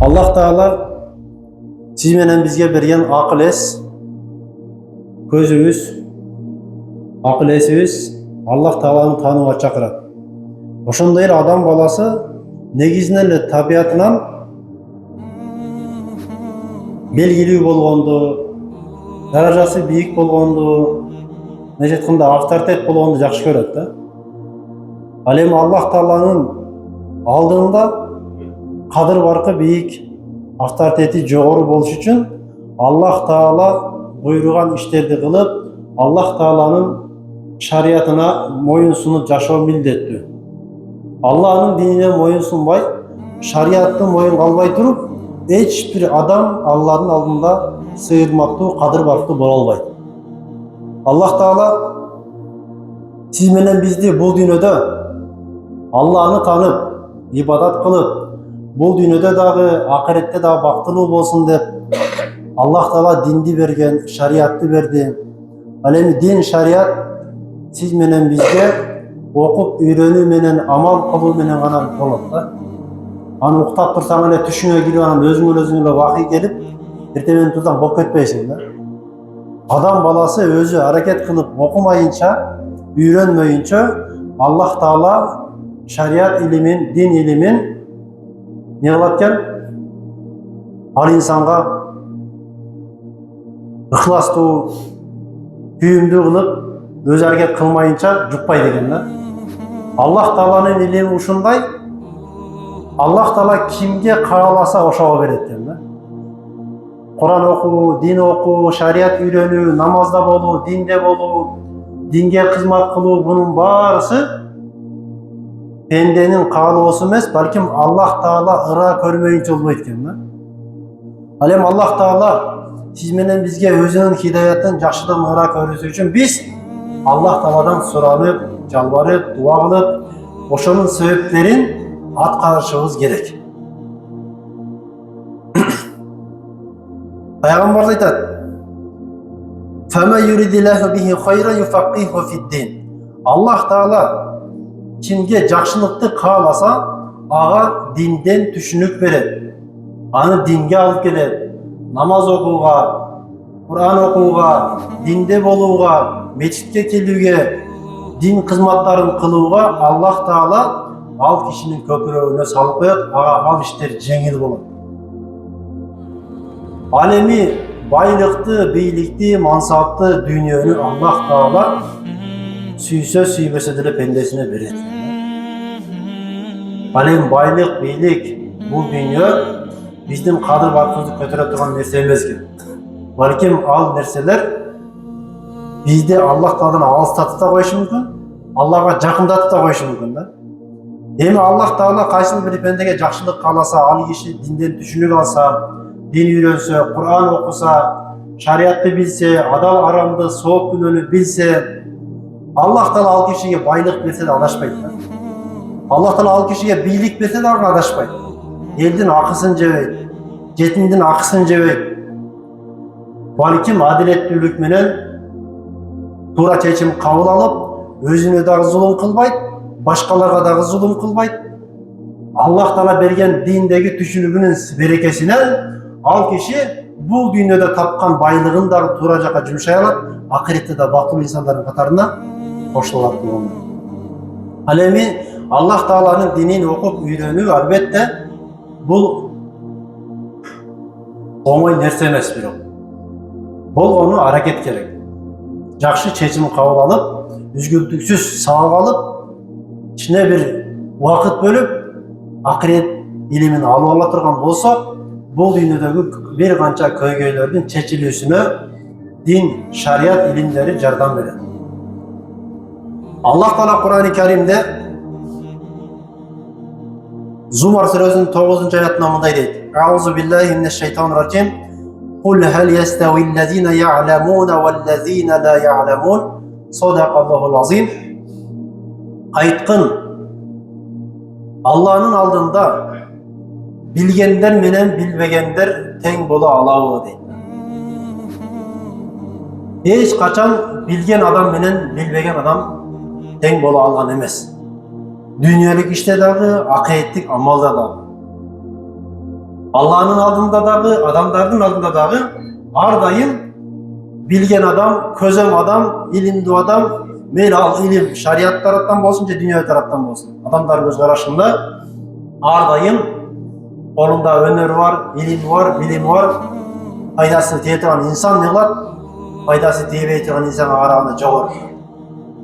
Allah Teala siz menen bizge bergen akıl es, közübüz, akıl esibiz Allah Teala'nın tanıma çakırat. Oşonday эле адам баласы негизинен эле табиятынан белгилүү болгонду, даражасы бийик болгонду, мындайча айтканда авторитет болгонду жакшы көрөт да. Ал эми Аллах Тааланын алдында кадыр баркы бийик, авторитети жогору болуш үчүн Аллах Таала буйруган иштерди кылып, Аллах Тааланын шариятына моюн сунуп жашоо милдеттүү. Allah'ın dinine moyun sunmay, şariatı moyun kalmay durup, hiçbir adam Allah'ın aldığında sıyırmakta, kadır barklı bolalmaydı. Allah Teala siz menen bizdi bu dünyada Allah'ını tanıp, ibadat kılıp, bu dünyada dağı, ahirette dağı baktılığı olsun deyip, Allah Teala dindi bergen, şariatı verdi. Alemi din, şariat siz menen bizde okup öğrenүү menen amal kılуу menen gana bolot da. Аны уктап турсаң эле түшүңө кирип анан өзүңө эле вахый келип, эртең турсаң болуп кетпейсиң да. Адам баласы өзү аракет кылып окумайынча, үйрөнмөйүнчө Аллах Таала шариат илимин, дин илимин не кылат экен? Ал инсанга ыхластуу, күйүмдүү кылып өз аракет кылмайынча жукпайт экен да. Allah Taala'nın ilimi ушундай. Allah Taala kimge kaalasa ошого берет экен да. Kur'an okuu, din okuu, şariat үйрөнүү, namazda bolуу, dinde bolуу, dinge kızmat kılуу bunun barысы pendenin kaalоосу эмес, балким Allah Taala ыра көрмөйүнчө болбойт экен да. Ал эми Allah Taala siz menen bizge өзүнүн hidayatın, жакшылыгын ыра көрүүsү үчүн biz Allah Taala'dan soranıp, жалбарып, дуа кылып, ошонун себептерин аткарышыбыз керек. Пайгамбар айтат: "Фама юридиллаху бихи хайран юфақиху фид-дин." Allah Taala kimге жакшылыкты кааласа, ага динден түшүнүк берет. Аны динге алып келет. Намаз окууга, Kur'an окууга, динде болууга, мечитке келүүгө, din kızmatların kılууга Allah Taala al kişinin köprüğüne salıp koyat, al işler жеңил болот. Alemi baylıktı, beylikti, mansaptı dünyönü Allah Taala süyse süymese de pendesine verir. Alem baylık, beylik, bu dünya bizim kadır barkımızı kötüre turan nerse emezken. Balkim al nerseler bizde Allah Taala'dan alыстатып да коюшу мүмкүн, Allah'a жакындатып да коюшу мүмкүн да. Эми Allah Taala кайсыл бир пендеге жакшылык кааласа, ал киши динден түшүнүк алса, дин үйрөнсө, Kur'an окуса, шариатты билсе, адал арамды, сооп күнөөнү билсе, Allah Taala ал кишиге байлык берсе да адашпайт да. Allah Taala ал кишиге бийлик берсе да адашпайт. Элдин акысын жебейт, жетимдин акысын жебейт. Балким адилеттүүлүк менен тура чечим кабыл алып, өзүнө дагы зулум кылбайт, башкаларга дагы зулум кылбайт. Аллах Таала берген диндеги түшүнүгүнүн берекесинен ал киши бул дүйнөдө тапкан байлыгын дагы туура жака жумшай алат, акыретте да бактылуу инсандардын катарына кошулат болгон. Ал эми Аллах Тааланын динин окуп үйрөнүү албетте бул оңой нерсе эмес бирок. Болгону аракет керек. Жакшы чечим кабыл алып, үзгүлтүксүз сабак алып, ичине бир убакыт бөлүп, акырет илимин алып ала турган болсо, бул дүйнөдөгү бир канча көйгөйлөрдүн чечилүүсүнө дин, шариат илимдери жардам берет. Allah Taala Kur'an-ı Kerim'de Zumar surесinin 9. ayetinde mınday deydi: "Euzu billahi mineşşeytanirracim. Kul hel yestevillezine ya'lemune vellezine la ya'lemun." Sadakallahul azim. Aytkın, Allah'ın aldığında bilgenler menen bilmegenler teң bola alabı deydi. Hiç kaçan bilgen adam menen bilmegen adam teң bola algan emez. Dünyalik işte dağı, akiretlik amalda dağı. Allah'ın aldığında dağı, adamların aldığında dağı ardayım bilgen adam, közem adam, ilimli adam, meyli al ilim, şariat taraftan olsun, dünya taraftan olsun. Adamlar göz karşında ardayım, kolunda öneri var, ilim var, bilim var, faydasını tiyetiren insan ne var? Faydası tiyetiren insan arasında çoğur.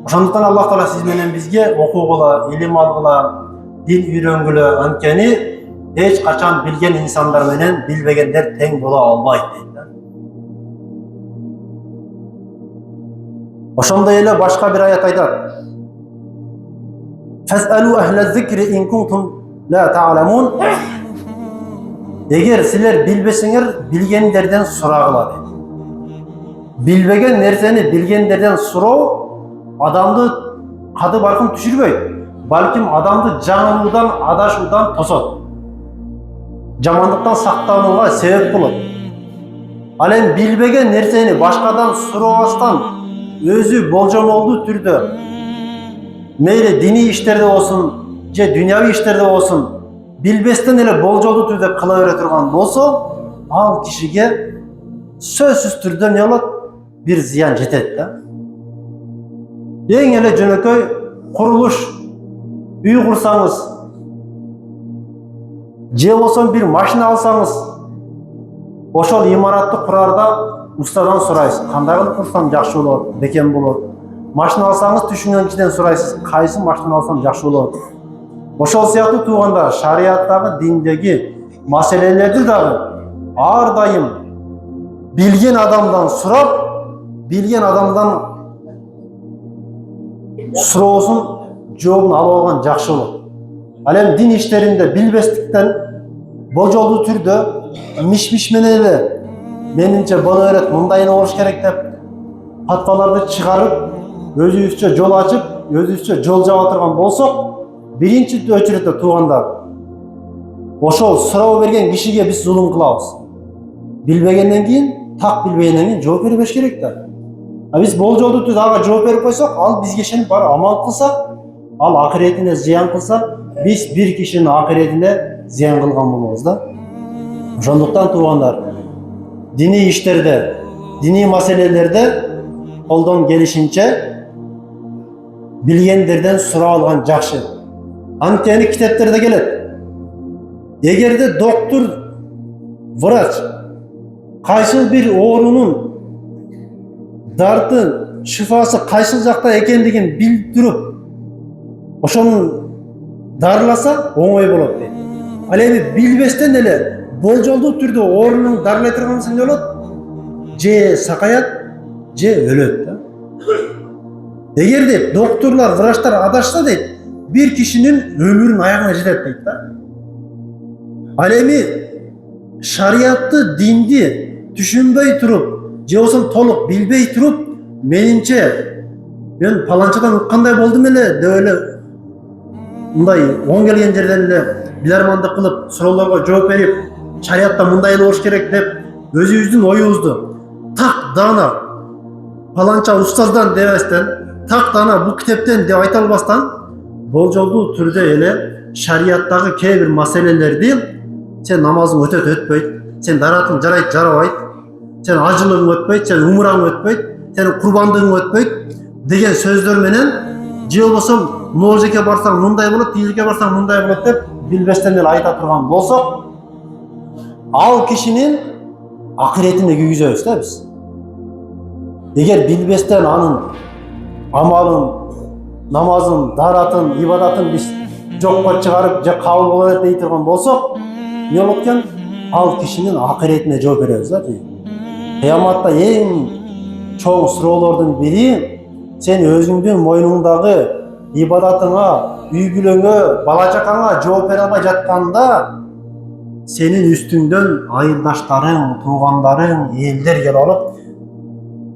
Ошондуктан Аллах Таала siz менен bizge окугула, илим алгыla, din үйрөнгүлө анткени эч качан билген инсандар менен билбегендер тең боло албайт дейт. Ошондой эле башка бир аят айтат. Фас'алу ахла зикри ин кунтум ла та'ламун. Эгер силер билбесеңер, билгендерден сурагыла дейт. Билбеген нерсени билгендерден суроо адамды кады баркын түшүрбөйт, балким адамды жаңылуудан, адашуудан тосот. Жамандыктан сактанууга себеп болот. Ал эми билбеген нерсени башкадан сурабастан өзү болжомолдуу түрдө мейли диний иштерде болсун, же дүйнөви иштерде болсун, билбестен эле болжолдуу түрдө кыла бере турган болсо, ал кишиге сөзсүз түрдө эмне болот? Бир зыян жетет да. Ең эле жөнөкөй курулуш, үй курсаңыз, же болсо бир машина алсаңыз, ошол имаратты курарда устадан сурайсыз, кандай кылып курсам жакшы болот, бекем болот. Машина алсаңыз түшүнгөн кишиден сурайсыз, кайсы машина алсам жакшы болот. Ошол сыяктуу туугандар, шарияттагы, диндеги маселелерди дагы ар дайым билген адамдан сурап, билген адамдан суроосун жообун алып алган жакшы болот. Ал эми дин иштеринде билбестиктен болжолдуу түрдө миш-миш менен эле менимче боло берет, мындайына болуш керек деп фатваларды чыгарып, өзүбүзчө жол ачып, өзүбүзчө жол жаба турган болсок, биринчи өчүрөттө туугандар, ошол суроо берген кишиге биз зулум кылабыз. Билбегенден кийин, так билбегенден кийин жооп бербеш керек да. Биз болжолдуу түрдө ага жооп берип койсок, ал бизге ишенип бар амал кылса, ал акыретине зыян кылса, биз бир кишинин акыретине зыян кылган болобуз да. Ошондуктан туугандар, диний иштерде, диний маселелерде колдон келишинче билгендерден сурап алган жакшы. Анткени китептерде келет. Эгерде доктор, врач кайсы бир оорунун дартын, шифасы кайсы жакта экендигин билдирип, ошону дарыласа оңой болот дейт. Ал эми билбестен эле болжолдуу түрдө оорунун дарылай турганысы эмне болот? Же сакаят, же өлөт да. Эгерде докторлор, врачтар адашса дейт, бир кишинин өмүрүнүн аягына жетет дейт да. Ал эми шариятты, динди түшүнбөй туруп, же болсо толук билбей туруп, менимче мен паланчадан уккандай болдум эле деп эле мындай оң келген жерден эле билармандык кылып, суроолорго жооп берип, шариятта мындай эле болуш керек деп өзүбүздүн оюбузду так дана паланча устаздан дебестен, так дана бул китептен деп айта албастан, болжолдуу түрдө эле шарияттагы кээ бир маселелерди сен намазың өтөт өтпөйт, сен даратың жарайт жарабайт, сен ажылығың өтпөйт, сен умураң өтпөйт, сен курбандыгың өтпөйт деген сөздөр менен, же болбосо могул жерге барсаң мындай болот, тиги жерге барсаң мындай болот деп билбестен эле айта турган болсок, ал кишинин акыретине күйгүзөбүз да биз. Эгер билбестен анын амалын, намазын, даратын, ибадатын биз жокко чыгарып, же кабыл болот дей турган болсок, эмне болот экен? Ал кишинин акыретине жооп беребиз да. Кыяматта эң чоң суроолордун бири сен өзүңдүн мойнуңдагы ибадатыңа, үй бүлөңө, бала чакаңа жооп бере албай жатканда сенин үстүңдөн айылдаштарың, туугандарың, элдер келип алып,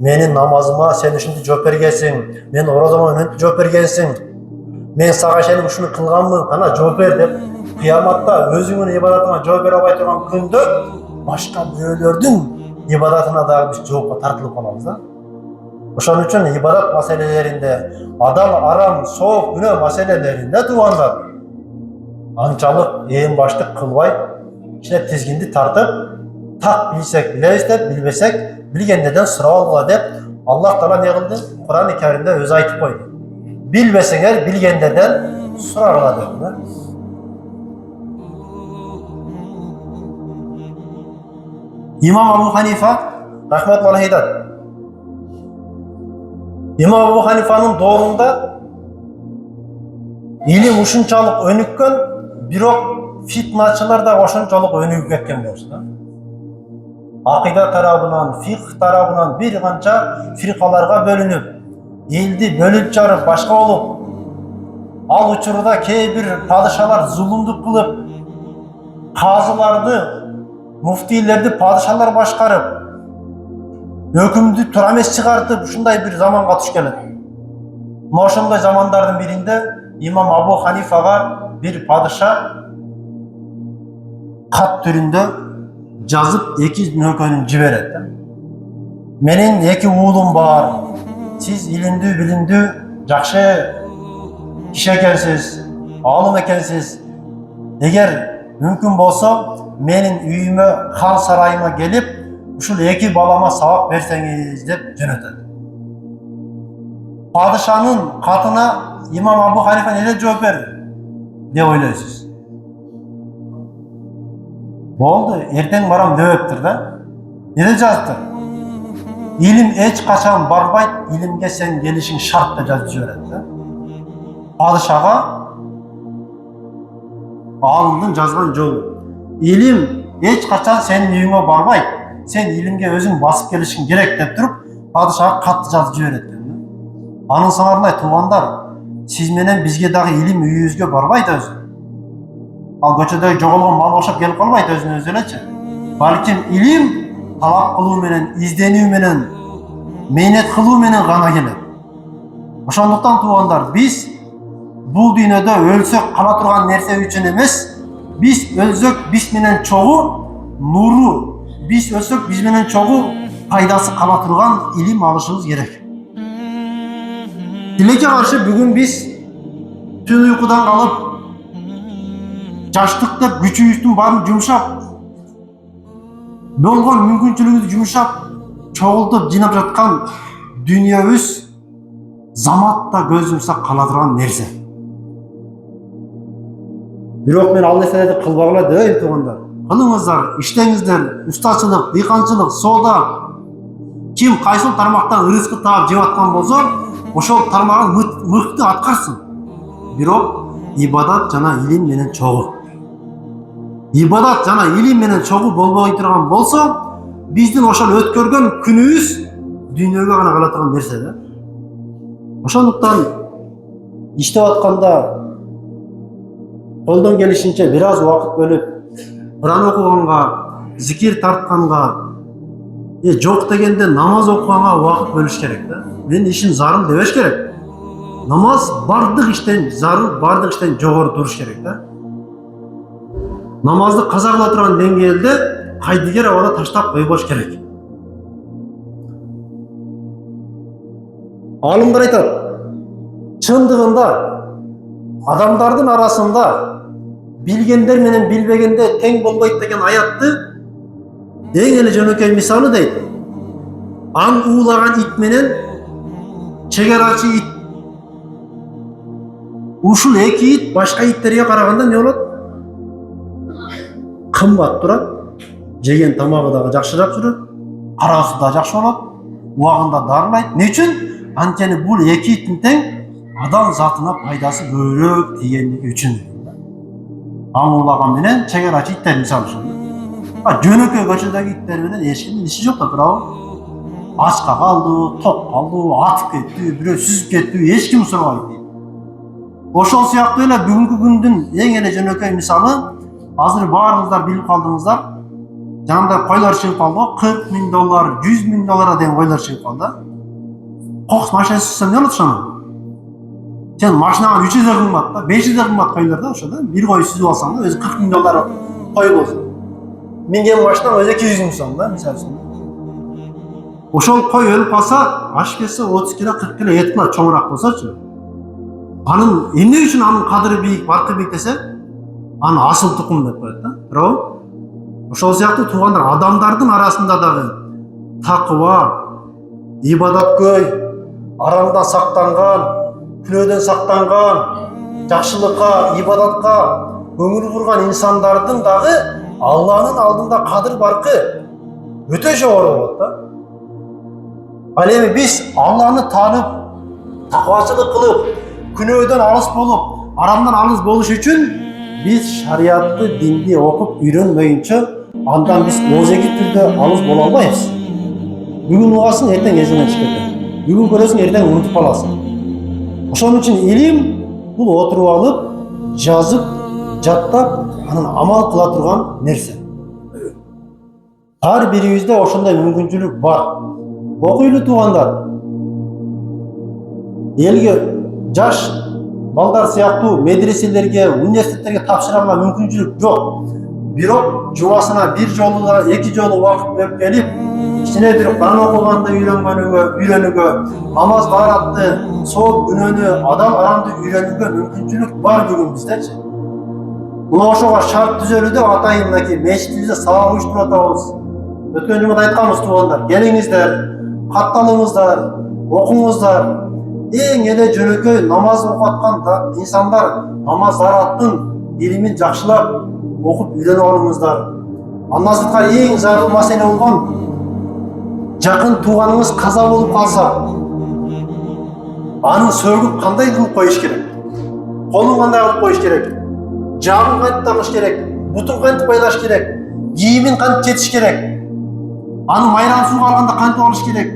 менин намазыма сен ушинтип жооп бергенсиң, мен орозома мынтип жооп бергенсиң, мен сага ишенип ушуну кылганмын, кана жооп бер деп, кыяматта өзүңүн ибадатыңа жооп бере албай турган күндө башка бирөөлөрдүн ибадатына дагы биз жоопко тартылып калабыз да. Ошон үчүн ибадат маселелеринде, адал, арам, сооп, күнөө маселелеринде туугандар анчалык ээн баштык кылбай, işine tizgindi tartıp, tak bilsek bileriz de bilmesek bilgendeden sıra olma dep Allah Teala ne kıldı? Kur'an-ı Kerim'de öz aytıp koydu. Bilmeseler bilgendeden sıra ola dediler. İmam Abu Hanife rahmetullahi aleyh. İmam Abu Hanife'nin doğrunda ilim uşunçalık önükкен, бирок fitnaçılar da ошончолук өнүгүп кеткен болчу. Акыйда тарабынан, фикх тарабынан bir канча фиркаларга бөлүнүп, элди бөлүп жарып башка болуп, ал учурда кээ бир падышалар зулумдук кылып, казыларды, муфтийлерди падышалар башкарып, өкүмдү тура эмес чыгартып, ушундай бир заманга түшкөн экен. Ошондой замандардын биринде имам Абу Ханифага bir падыша кат түрүндө жазып эки нөкөрүн жиберет. Менин эки уулум бар. Сиз илимдүү, билимдүү, жакшы киши экенсиз, алым экенсиз. Эгер мүмкүн болсо, менин үйүмө, хан сарайыма келип, ушул эки балама сабак берсеңиз деп жөнөтөт. Падышанын катына имам Абу Ханифа эмне жооп берди деп ойлойсуз? Болду, эртең барам дебептир да. Эмне жазыптыр? Илим эч качан барбайт, илимге сен келишиң шарт деп жазып жиберет да. Падышага алымдын жазган жолу. Илим эч качан сенин үйүңө барбайт, сен илимге өзүң басып келишиң керек деп туруп, падышага катты жазып жиберет да. Анын сыңарындай туугандар, сиз менен бизге дагы илим үйүбүзгө барбайт өзү. Ал көчөдөгү жоголгон мал окшоп келип калбайт өзүнө өзү элечи. Балким илим талап кылуу менен, изденүү менен, мээнет кылуу менен гана келет. Ошондуктан туугандар, биз бул дүйнөдө өлсөк кала турган нерсе үчүн эмес, биз өлсөк биз менен чогуу нуру, биз өлсөк биз менен чогуу пайдасы кала турган илим алышыбыз керек. Тилекке каршы бүгүн биз түн уйкудан калып, жаштык деп күчүбүздүн баарын жумшап, болгон мүмкүнчүлүгүбүздү жумшап, чогултуп жыйнап жаткан дүйнөбүз заматта көз жумсак кала турган нерсе. Бирок мен ал нерселерди кылбагыла дейм туугандар. Кылыңыздар, иштеңиздер, устачылык, дыйканчылык, соода, ким кайсыл тармактан ырыскы таап жеп аткан болсо, ошол тармагын мыкты аткарсын. Бирок ибадат жана илим менен чогуу. Ибадат жана илим менен чогуу болбой турган болсо, биздин ошол өткөргөн күнүбүз дүйнөгө гана кала турган нерсе да. Ошондуктан иштеп атканда колдон келишинче бир аз убакыт бөлүп, Кур'ан окуганга, зикир тартканга, жок дегенде намаз окуганга убакыт бөлүш керек да. Менин ишим зарыл дебеш керек. Намаз бардык иштен зарыл, бардык иштен жогору туруш керек да. Намазды каза кыла турган деңгээлде кайдыгер абада таштап койбош керек. Алымдар айтат, чындыгында адамдардын арасында билгендер менен билбегендер тең болбойт деген аятты эң эле жөнөкөй мисалы дейт. Аң уулаган ит менен чегерачы ит. Ушул эки ит башка иттерге караганда эмне болот? Кымбат турат, жеген тамагы дагы жакшыраак жүрөт, караасы да жакшы болот, убагында дарылайт. Эмне үчүн? Анткени бул эки иттин тең адам затына пайдасы көбүрөөк тийгендиги үчүн. Аң уулаган менен чегерачы иттер мисалы үчүн. Жөнөкөй көчөдөгү иттер менен эч кимдин иши жок да, туурабы? Ачка калды, топ калды, атып кетти, бирөө сүзүп кетти, эч ким сурабайт. Ошол сыяктуу эле бүгүнкү күндүн эң эле жөнөкөй мисалы, азыр баарыңыздар билип калдыңыздар, жанында койлор чыгып калды, $40,000, $100,000 деген койлор чыгып калды. Кокус машинасы сүзсөм эмне болот ошону? Сен машинага 300 кымбат да, 500 кымбат койлор да ошо да. Бир кой сүзүп алсаң да, өзү $40,000 кой болсун. Минген машинага өзү 200 миң сом да, мисалы үчүн. Ошол кой өлүп калса, аш келсе 30 кило, 40 кило эт кылат, чоңураак болсочу. Анын эмне үчүн анын кадыры бийик, баркы бийик десе, аны асыл тукум деп коет да, туурабы? Ошол сыяктуу туугандар, адамдардын арасында дагы такыба, ибадаткөй, арамдан сактанган, күнөөдөн сактанган, жакшылыкка, ибадатка көңүл бурган инсандардын дагы Алланын алдында кадыр баркы өтө жогору болот да. Ал эми биз Алланы таанып, такыбачылык кылып, күнөөдөн алыс болуп, арамдан алыс болуш үчүн биз шариятты, динди окуп үйрөнмөйүнчө андан биз озеги түрдө алыс боло албайбыз. Бүгүн угасың, эртең эсиңен чыгып кетет. Бүгүн көрөсүң, эртең унутуп каласың. Ошон үчүн илим бул отуруп алып, жазып, жаттап, анан амал кыла турган нерсе. Ар бирибизде ошондой мүмкүнчүлүк бар. Окуйлу туугандар. Элге жаш балдар сыяктуу медреселерге, университеттерге тапшыра алган мүмкүнчүлүк жок. Бирок жумасына бир жолу да, эки жолу убакыт бөлүп келип, кичине бир Кур'ан окуганды үйрөнүүгө, намаз кааратты, сооп күнөөнү, адал арамды үйрөнүүгө мүмкүнчүлүк бар бүгүн биздечи. Мына ошого шарт түзөлүүдө атайын мынакей мечитибизде сабак уюштуруп атабыз. Өткөн жумада айтканбыз туугандар, келиңиздер, катталыңыздар, окуңуздар. Эң эле жөнөкөй намаз окуп аткан инсандар намаз араттын илимин жакшылап окуп үйрөнүп алыңыздар. Андан сырткары эң зарыл маселе болгон жакын тууганыңыз каза болуп калса, анын сөгүн кандай кылып коюш керек? Колун кандай кылып коюш керек? Жабын кантип такыш керек? Бутун кантип байлаш керек? Кийимин кантип четиш керек? Аны майран сууга алганда кантип алыш керек?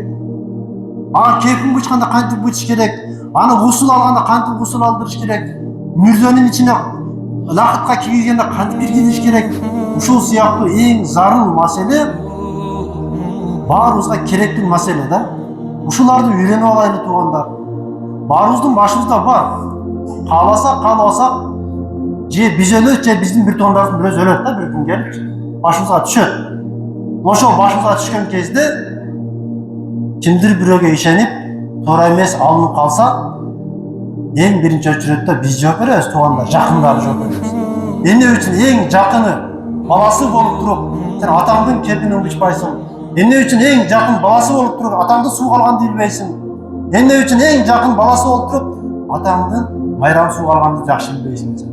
Ага кепин бычканда кантип бычыш керек? Аны гусул алганда кантип гусул алдырыш керек? Мүрзөнүн ичине лакытка киргизгенде кантип киргизиш керек? Ушул сыяктуу эң зарыл маселе баарыбызга керектүү маселе да. Ушуларды үйрөнүп алайлы туугандар. Баарыбыздын башыбызда бар. Кааласак, каалабасак, же биз өлөт, же биздин бир туугандарыбыздын бирөөсү өлөт да, бир күн келип башыбызга түшөт. Ошол башыбызга түшкөн кезде кимдир бирөөгө ишенип, туура эмес алынып калса, эң биринчи очередде биз жооп беребиз туугандар, жакындары жооп беребиз. Эмне үчүн эң жакыны баласы болуп туруп, сен атаңдын кепинин бычпайсың. Эмне үчүн эң жакын баласы болуп туруп, атаңды сууга алганды билбейсиң. Эмне үчүн эң жакын баласы болуп туруп, атаңдын майрам сууга алганды жакшы билбейсиң.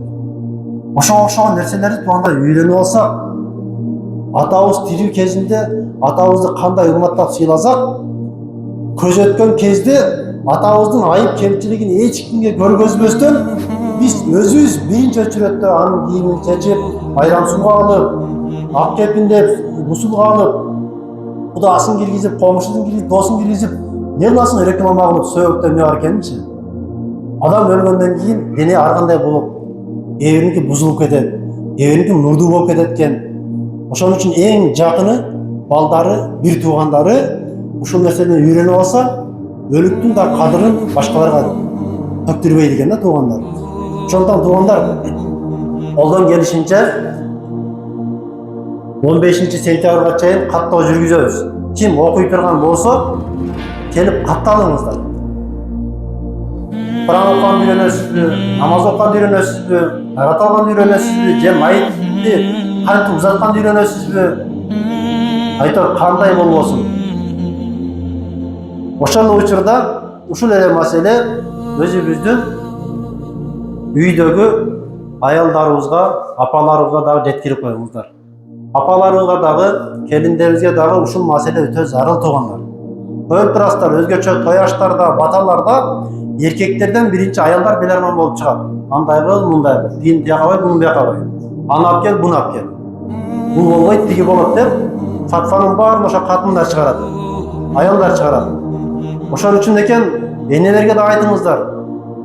Ошого окшогон нерселерди туугандар үйрөнүп алсак, атабыз тирүү кезинде атабызды кандай урматтап сыйласак, көз өткөн кезде атабыздын айып кемчилигин эч кимге көргөзбөстөн биз өзүбүз биринчи очередде анын кийимин чечип, майрам сууга алып, ак кепиндеп, гусулга алып, кудаасын киргизип, комшудун киргизип, досун киргизип, не кыласың реклама кылып сөөктө эмне бар экенинчи. Адам өлгөндөн кийин дене ар кандай болуп, кээ бириники бузулуп кетет, кээ бириники мурдуу болуп кетет экен. Ошон үчүн эң жакыны балдары, бир туугандары ушул нерсени үйрөнүп алса, өлүктүн да кадырын башкаларга төктүрбөйт экен да туугандар. Ошондон туугандар, колдон келишинче 15-сентябрга чейин каттоо жүргүзөбүз. Ким окуй турган болсо, келип катталыңыздар. Кур'ан окуганды үйрөнөсүзбү, намаз окуганды үйрөнөсүзбү, айрат алганды үйрөнөсүзбү, же майытты кантип узатканды үйрөнөсүзбү? Айтор кандай болбосун. Ошол учурда ушул эле маселе өзүбүздүн үйдөгү аялдарыбызга, апаларыбызга дагы жеткирип коюңуздар. Апаларыбызга дагы, келиндерибизге дагы ушул маселе өтө зарыл туугандар. Көрүп турасыздар, өзгөчө той аштарда, баталарда эркектерден биринчи аялдар беларман болуп чыгат. Андай кыл, мындай кыл, тиyin тияка кой, муну бияка кой. Аны алып кел, буну алып кел. Бул болбойт, тиги болот деп, фатванын баарын ошо катындар чыгарат, аялдар чыгарат. Ошон үчүн экен энелерге да айтыңыздар.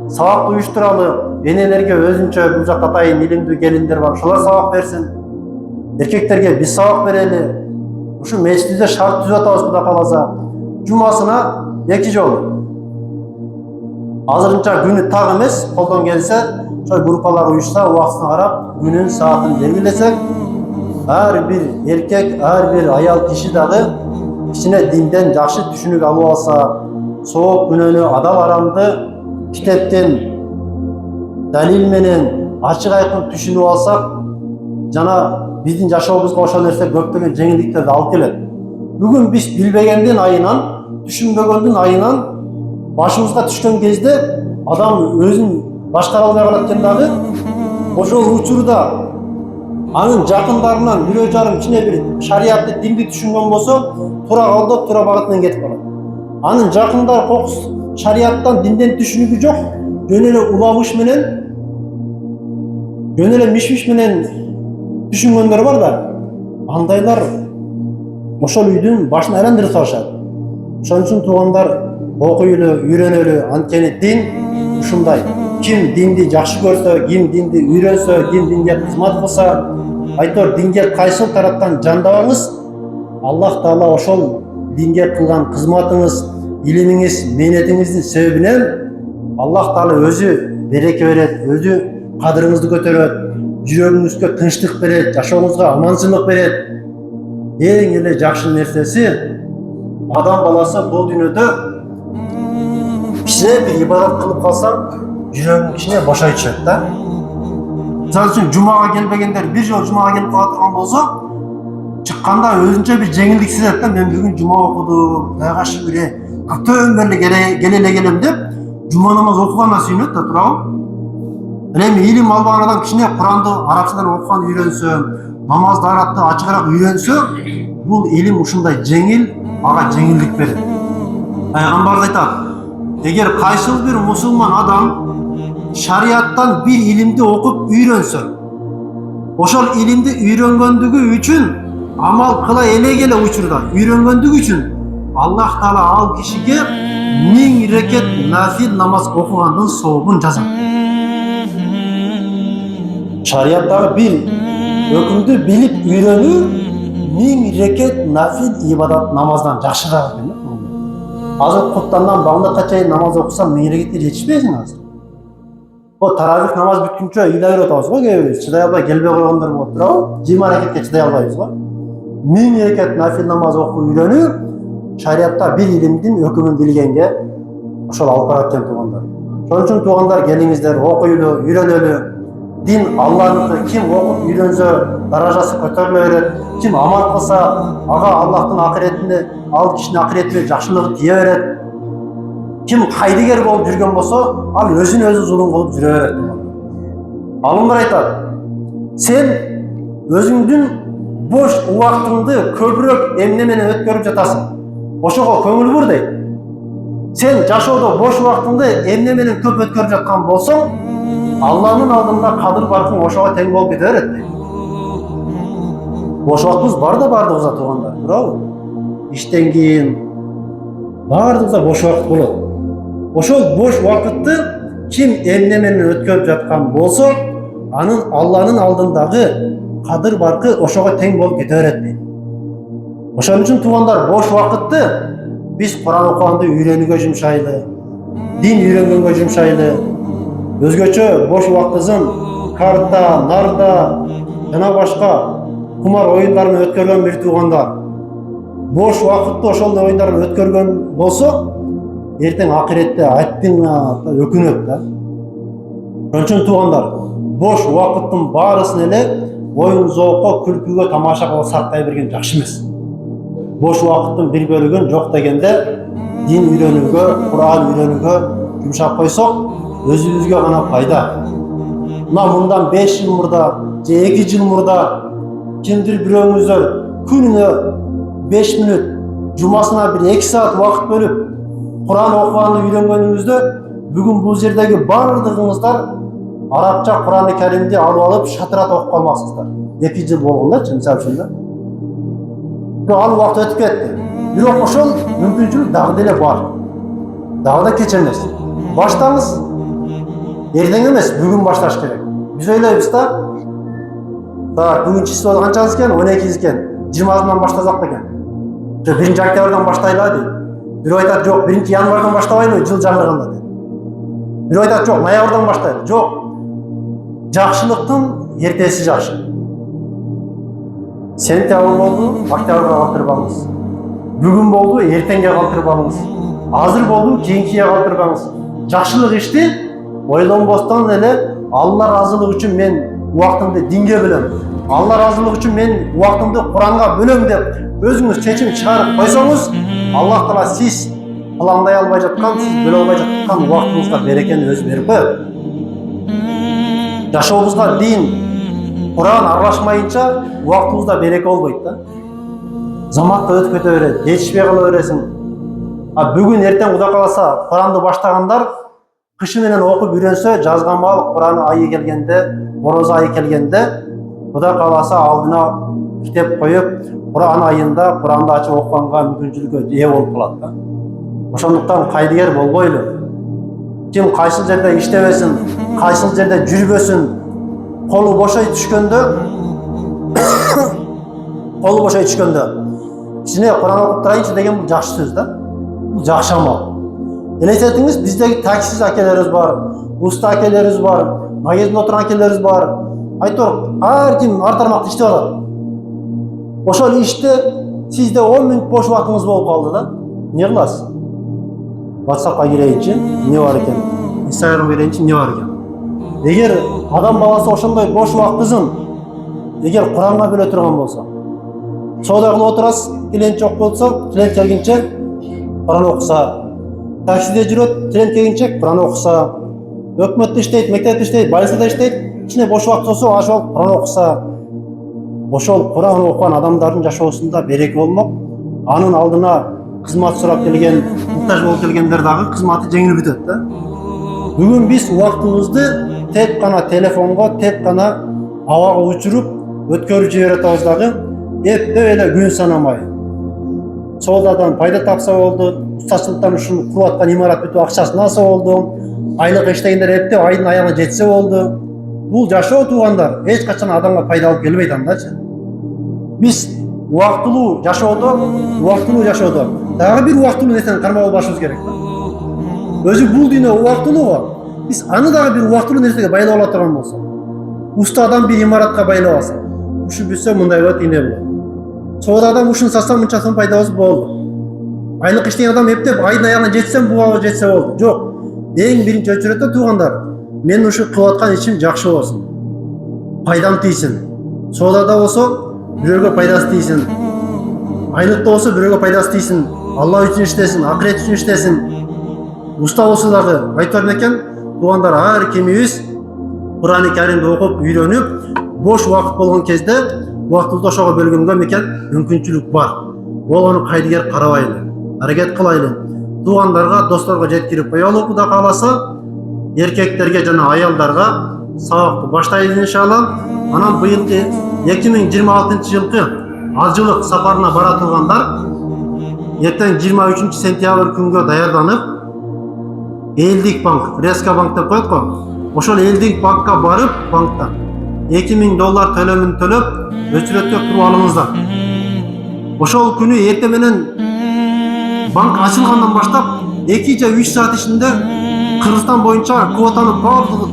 Сабак уюштуралы, энелерге өзүнчө бул жакта атайын илимдүү келиндер бар, ошолор сабак берсин. Эркектерге биз сабак берели. Ушу мечитибизде шарт түзүп атабыз Кудай кааласа. Жумасына 2 жолу. Азырынча күнү так эмес, колдон келсе, ошо группалар уюшса, убактысына карап, күнүн саатын белгилесек, ар бир эркек, ар бир аял киши дагы кичине динден жакшы түшүнүк алып алса, сооп күнөөнү, адал арамды китептен далил менен ачык айкын түшүнүп алсак, жана биздин жашообузга ошол нерсе көптөгөн жеңилдиктерди алып келет. Бүгүн биз билбегендин айынан, түшүнбөгөндүн айынан башыбызга түшкөн кезде адам өзүн башкара албай калат экен дагы. Ошол учурда анын жакындарынан бирөө жарым кичине бир шариятты, динди түшүнгөн болсо, туура колдоп, туура багыт менен кетип калат. Анын жакындары кокус шарияттан, динден түшүнүгү жок, жөн эле уламыш менен, жөн эле миш-миш менен түшүнгөндөр бар да. Андайлар ошол үйдүн башын айландырып салышат. Ошон үчүн туугандар, окуйлу, үйрөнөлү, анткени дин ушундай. Ким динди жакшы көрсө, ким динди үйрөнсө, ким динге кызмат кылса, айтор динге кайсыл тараптан жандабаңыз, Аллах Таала ошол динге кылган кызматыңыз, илимиңиз, мээнетиңиздин себебинен Аллах Таала өзү береке берет, өзү кадырыңызды көтөрөт, жүрөгүңүзгө тынчтык берет, жашооңузга аманчылык берет. Эң эле жакшы нерсеси адам баласы бул дүйнөдө кичине бир ибадат кылып калсаң, жүрөгүң кичине бошой түшөт да. Мисалы үчүн жумага келбегендер бир жолу жумага келип кала турган болсо, чыкканда өзүнчө бир жеңилдик сезет да. Мен бүгүн жума окудум, Кудайга шүгүр, катөн бери келе келем деп жума намаз окуганга сүйүнөт да, туурабы? Эми илим албаган адам кичине Куранды арабчадан окуган үйрөнсө, намазды арабты ачыгыраак үйрөнсө, бул илим ушундай жеңил, ага жеңилдик берет. Пайгамбар айтат: эгер кайсыл бир мусулман адам шарияттан бир илимди окуп үйрөнсө, ошол илимди үйрөнгөндүгү үчүн амал кыла элегеле учурда үйрөнгөндүгү үчүн Аллах Таала ал кишиге 1000 рекет нафил намаз окугандын сообун жазат. Шарияттагы бир өкүмдү билип үйрөнүү 1000 рекет нафил ибадат намаздан жакшыраак экен. Азыр куттандан багындакка чейин намаз окусам 1000 рекетке жетишпейсиң азыр. О таравих намаз бүткүнчө ыйлай берип атабыз го, кээбиз чыдай албай келбей койгондор болуп турабы? 20 рекетке чыдай албайбыз го. 1000 рекет нафил намаз окуп үйрөнүү шариятта бир илимдин өкүмүн билгенге ошол алып барат экен туугандар. Ошон үчүн туугандар, келиңиздер, окуйлу, үйрөнөлү. Дин Аллахныкы, ким окуп үйрөнсө даражасы көтөрүлө берет, ким амал кылса ага Аллахтын акыретинде, ал кишинин акыретине жакшылыгы тие берет. Ким кайдыгер болуп жүргөн болсо, ал өзүн өзү зулум кылып жүрө берет. Алымдар айтат: сен өзүңдүн бош убактыңды көбүрөөк эмне менен өткөрүп жатасың? Ошого көңүл бур дейт. Сен жашоодо бош убактыңды эмне менен көп өткөрүп жаткан болсоң, Алланын алдында кадыр баркың ошого тең болуп кете берет дейт. Бош убактыбыз бар да бардыгыбызда туугандар, туурабы? Иштен кийин бардыгыбызда бош убакыт болот. Ошол бош убакытты ким эмне менен өткөрүп жаткан болсо, анын Алланын алдындагы кадыр баркы ошого тең болуп кете берет дейт. Ошон үчүн туугандар, бош убакытты биз Куран окуганды үйрөнүүгө жумшайлы, дин үйрөнгөнгө жумшайлы. Өзгөчө бош убактыбызын карта, нарда жана башка кумар оюндар менен өткөргөн бир туугандар. Бош убакытты ошол оюндар менен өткөргөн болсо, эртең акыретте айттыңа өкүнөт да. Ошон үчүн туугандар, бош убакыттын баарысын эле оюн зоокко, күлкүгө, тамашага сарктай берген жакшы эмес. Бош убакыттын бир бөлүгүн жок дегенде дин үйрөнүүгө, Куран үйрөнүүгө жумшап койсок, өзүбүзгө гана пайда. Мына мындан 5 жыл мурда, же 2 жыл мурда кимдир бирөөңүздөр күнүнө 5 мүнөт, жумасына бир 2 саат убакыт бөлүп Куран окуганды үйрөнгөнүңүздө, бүгүн бул жердеги бардыгыңыздар арабча Куран-ы Каримди алып шатырат окуп калмаксыздар. 2 жыл болгондачы, мисалы үчүн да. Ал убакыт өтүп кетти. Бирок ошол мүмкүнчүлүк дагы деле бар. Дагы да кеч эмес. Баштаңыз. Эртең эмес, бүгүн башташ керек. Биз ойлойбуз да. Бүгүн число канчасы экен? 12 экен. 20-сынан баштасак экен. Же 1 октябрдан баштайлы дейт. Бирөө айтат, жок, 1 январдан баштабайлы, жыл жаңырганда дейт. Бирөө айтат, жок, ноябрдан баштайлы. Жок. Жакшылыктын эртеси жакшы. Сентябрь болду, октябрга калтырбаңыз. Бүгүн болду, эртеңге калтырбаңыз. Азыр болду, кийинкиге калтырбаңыз. Жакшылык ишти ойлонбостон эле Алла ыраазылыгы үчүн мен убактымды динге бөлөм. Алла разылыгы үчүн мен убактымды Куранга бөлөм деп өзүңүз чечим чыгарып койсоңуз, Аллах Таала сиз пландай албай жаткан, сиз бөлө албай жаткан убактыңызга берекени өзү берип коет. Жашообузга дин, Куран аралашмайынча убактыбызда береке болбойт да. Замат да өтүп кете берет, жетишпей кала бересиң. Бүгүн эртең Кудай кааласа Куранды баштагандар кышы менен окуп үйрөнсө, жазган мал Куран айы келгенде, Ороз айы келгенде Кудай кааласа алдына китеп коюп, Куран айында Куранды ачып окуганга мүмкүнчүлүккө ээ болуп калат да. Ошондуктан кайдыгер болбойлу. Ким кайсыл жерде иштебесин, кайсыл жерде жүрбөсүн, колу бошой түшкөндө кичине Куран окуп турайынчы деген бул жакшы сөз да. Бул жакшы амал. Элестетиңиз, биздеги таксист акелерибиз бар, уста акелерибиз бар, магазинде отурган акелерибиз бар. Айтор, ар ким ар тармакта иштеп атат. Ошол иште сизде 10 мүнөт бош убактыңыз болуп калды да. Не кыласыз? WhatsAppка кирейинчи, эмне бар экен? Instagramга кирейинчи, эмне бар экен? Эгер адам баласы ошондой бош убактысын эгер Куранга бөлө турган болсо, соода кылып отурасыз, клиент жок болсо, клиент келгенче Куран окуса, таксиде жүрөт, клиент келгенче Куран окуса, өкмөттө иштейт, мектепте иштейт, больницада иштейт, кичине бош убакыт болсо, ошол Куран окуса, ошол Куран окуган адамдардын жашоосунда береке болмок, анын алдына кызмат сурап келген, муктаж болуп келгендер дагы кызматы жеңил бүтөт да. Бүгүн биз убактыбызды тек гана телефонго, тек гана абага учуруп өткөрүп жибере атабыз дагы, эптеп эле күн санамай. Соодадан пайда тапса болду, устачылыктан ушуну куруп аткан имарат бүтүп акчасын алса болду, айлык иштегендер эптеп айдын аягына жетсе болду. Бул жашоо туугандар эч качан адамга пайда алып келбейт андачы. Биз убактылуу жашоодо дагы бир убактылуу нерсени кармап албашыбыз керек да. Өзү бул дүйнө убактылууго, биз аны дагы бир убактылуу нерсеге байлап ала турган болсок, уста адам бир имаратка байлап алса, ушу бүтсө мындай болот, эмне болот. Соода адам ушун сатсам мынча сом пайдабыз болду. Айлык иштеген адам эптеп айдын аягына жетсем буга жетсе болду. Жок. Эң биринчи өчүрөттө туугандар, мен ушу кылып аткан ишим жакшы болсун. Пайдам тийсин. Соодада болсо бирөөгө пайдасы тийсин. Айлыкта болсо бирөөгө пайдасы тийсин. Алла үчүн иштесин, акырет үчүн иштесин. Уста болсо дагы айтып берем экен, туугандар, ар кимибиз Куран-ы Каримди окуп, үйрөнүп, бош убакыт болгон кезде убактыбызды ошого бөлгөнгө мекен мүмкүнчүлүк бар. Болгону кайдыгер карабайлы, аракет кылайлы. Туугандарга, досторго жеткирип коелу, Кудай кааласа, эркектерге жана аялдарга сабакты баштайлы иншалла. Анан быйылкы 2026-жылкы ажылык сапарына бара тургандар эртең 23 сентябрь күнгө даярданып, Элдик банк, Резка банк деп коет го. Ошол Элдик банкка барып, банктан $2000 төлөмүн төлөп, өчүрөткө туруп алыңыздар. Ошол күнү эртең менен банк ачылгандан баштап 2 же 3 саат ичинде Кыргызстан боюнча квотаны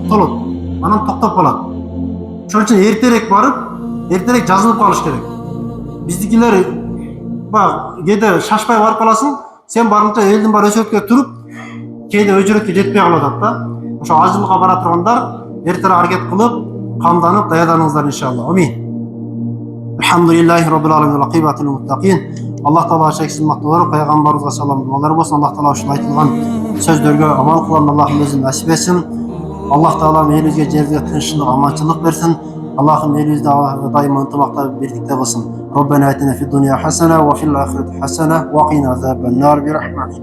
толот. Анан токтоп калат. Ошол үчүн эртерээк барып, эртерээк жазылып калыш керек. Биздикилер кээде шашпай барып каласың, сен барынча элдин бар өчүрөткө туруп, кээде өчүрөткө жетпей калат да. Ошо ажылыкка бара тургандар эртерээк аракет кылып, камданып даярданыңыздар иншалла. Амин. Алхамдулиллахи роббил аламин ва акибатул муттакин. Аллах Таала шексиз мактоолор, пайгамбарыбызга салам дуалар болсун. Аллах Таала ушул айтылган сөздөргө амал кылган Аллахым өзү насип этсин. Аллах Таала элибизге, жерибизге тынччылык, аманчылык берсин. Аллахым элибизди дайыма ынтымакта, бирдикте кылсын. Роббана атина фид дуnya хасана ва фил ахирати хасана ва кина азабан нар би рахматик.